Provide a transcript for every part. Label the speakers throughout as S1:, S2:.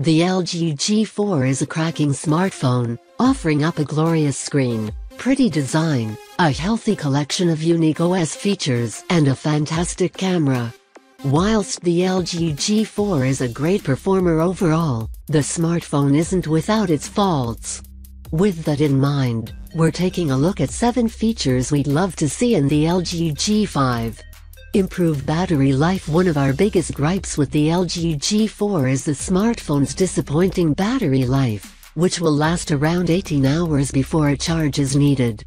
S1: The LG G4 is a cracking smartphone, offering up a glorious screen, pretty design, a healthy collection of unique OS features, and a fantastic camera. Whilst the LG G4 is a great performer overall, the smartphone isn't without its faults. With that in mind, we're taking a look at 7 features we'd love to see in the LG G5. Improved battery life. One of our biggest gripes with the LG G4 is the smartphone's disappointing battery life, which will last around 18 hours before a charge is needed.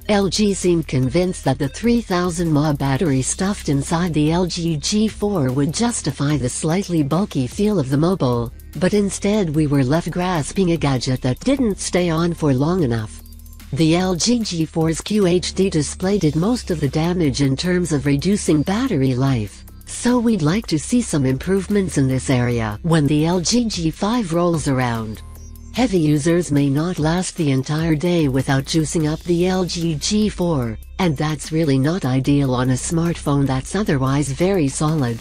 S1: LG seemed convinced that the 3000 mAh battery stuffed inside the LG G4 would justify the slightly bulky feel of the mobile, but instead we were left grasping a gadget that didn't stay on for long enough. The LG G4's QHD display did most of the damage in terms of reducing battery life, so we'd like to see some improvements in this area when the LG G5 rolls around. Heavy users may not last the entire day without juicing up the LG G4, and that's really not ideal on a smartphone that's otherwise very solid.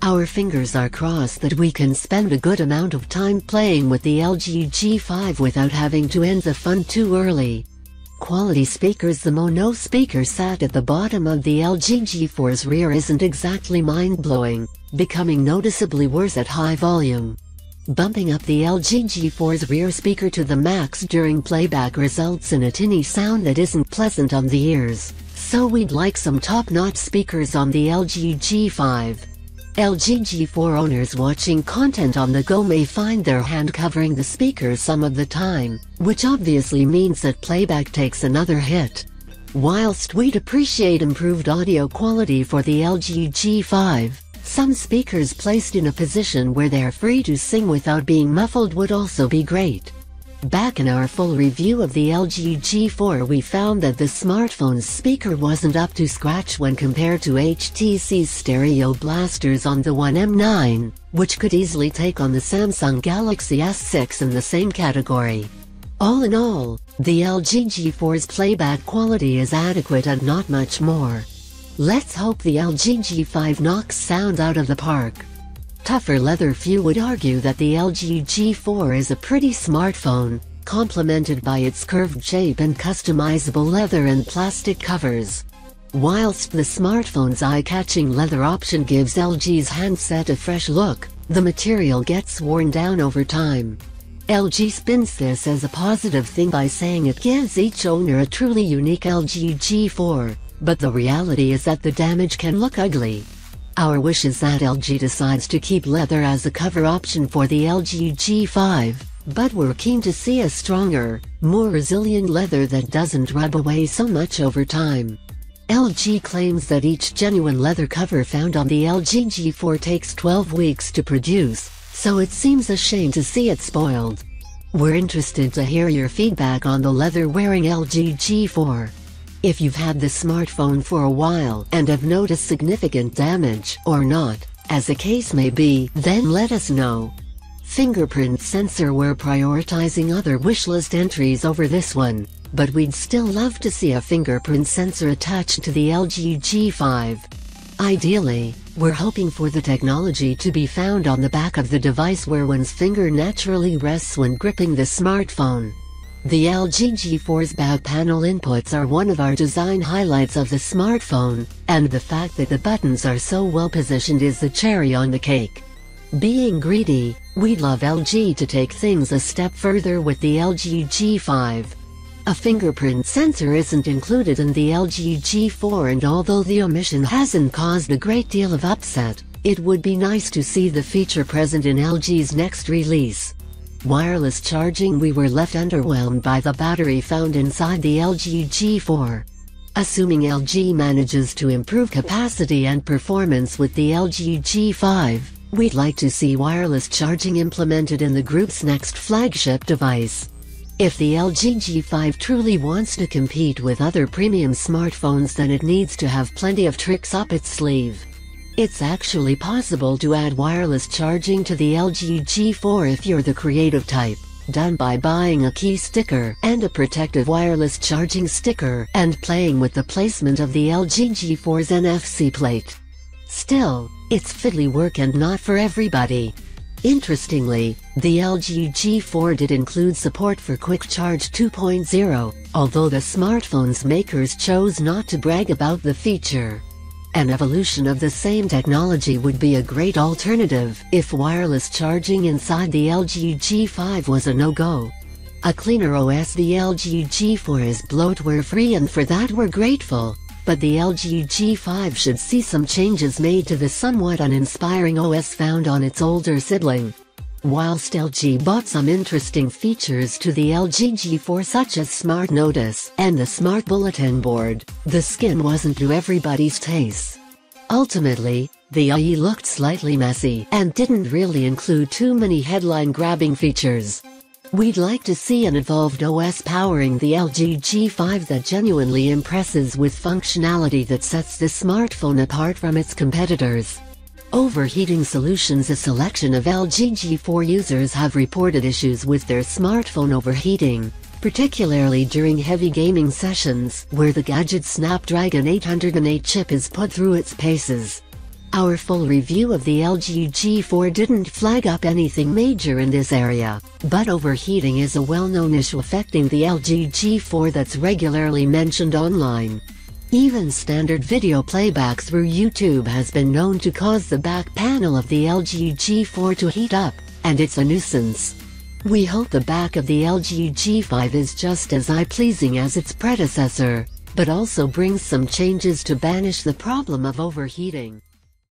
S1: Our fingers are crossed that we can spend a good amount of time playing with the LG G5 without having to end the fun too early. Quality speakers. The mono speaker sat at the bottom of the LG G4's rear isn't exactly mind-blowing, becoming noticeably worse at high volume. Bumping up the LG G4's rear speaker to the max during playback results in a tinny sound that isn't pleasant on the ears, so we'd like some top-notch speakers on the LG G5. LG G4 owners watching content on the go may find their hand covering the speakers some of the time, which obviously means that playback takes another hit. Whilst we'd appreciate improved audio quality for the LG G5, some speakers placed in a position where they're free to sing without being muffled would also be great. Back in our full review of the LG G4, we found that the smartphone's speaker wasn't up to scratch when compared to HTC's stereo blasters on the One M9, which could easily take on the Samsung Galaxy S6 in the same category. All in all, the LG G4's playback quality is adequate and not much more. Let's hope the LG G5 knocks sound out of the park. Tougher leather. Few would argue that the LG G4 is a pretty smartphone, complemented by its curved shape and customizable leather and plastic covers. Whilst the smartphone's eye-catching leather option gives LG's handset a fresh look, the material gets worn down over time. LG spins this as a positive thing by saying it gives each owner a truly unique LG G4, but the reality is that the damage can look ugly. Our wish is that LG decides to keep leather as a cover option for the LG G5, but we're keen to see a stronger, more resilient leather that doesn't rub away so much over time. LG claims that each genuine leather cover found on the LG G4 takes 12 weeks to produce, so it seems a shame to see it spoiled. We're interested to hear your feedback on the leather-wearing LG G4. If you've had the smartphone for a while and have noticed significant damage or not, as the case may be, then let us know. Fingerprint sensor. We're prioritizing other wishlist entries over this one, but we'd still love to see a fingerprint sensor attached to the LG G5. Ideally, we're hoping for the technology to be found on the back of the device where one's finger naturally rests when gripping the smartphone. The LG G4's back panel inputs are one of our design highlights of the smartphone, and the fact that the buttons are so well positioned is the cherry on the cake. Being greedy, we'd love LG to take things a step further with the LG G5. A fingerprint sensor isn't included in the LG G4, and although the omission hasn't caused a great deal of upset, it would be nice to see the feature present in LG's next release. Wireless charging. We were left underwhelmed by the battery found inside the LG G4. Assuming LG manages to improve capacity and performance with the LG G5, we'd like to see wireless charging implemented in the group's next flagship device. If the LG G5 truly wants to compete with other premium smartphones, then it needs to have plenty of tricks up its sleeve. It's actually possible to add wireless charging to the LG G4 if you're the creative type, done by buying a key sticker and a protective wireless charging sticker and playing with the placement of the LG G4's NFC plate. Still, it's fiddly work and not for everybody. Interestingly, the LG G4 did include support for Quick Charge 2.0, although the smartphone's makers chose not to brag about the feature. An evolution of the same technology would be a great alternative if wireless charging inside the LG G5 was a no-go. A cleaner OS. The LG G4 is bloatware-free, and for that we're grateful. But the LG G5 should see some changes made to the somewhat uninspiring OS found on its older sibling. Whilst LG brought some interesting features to the LG G4 such as Smart Notice and the Smart Bulletin Board, the skin wasn't to everybody's taste. Ultimately, the IE looked slightly messy and didn't really include too many headline-grabbing features. We'd like to see an evolved OS powering the LG G5 that genuinely impresses with functionality that sets the smartphone apart from its competitors. Overheating solutions. A selection of LG G4 users have reported issues with their smartphone overheating, particularly during heavy gaming sessions where the gadget's Snapdragon 808 chip is put through its paces. Our full review of the LG G4 didn't flag up anything major in this area, but overheating is a well-known issue affecting the LG G4 that's regularly mentioned online. Even standard video playback through YouTube has been known to cause the back panel of the LG G4 to heat up, and it's a nuisance. We hope the back of the LG G5 is just as eye-pleasing as its predecessor, but also brings some changes to banish the problem of overheating.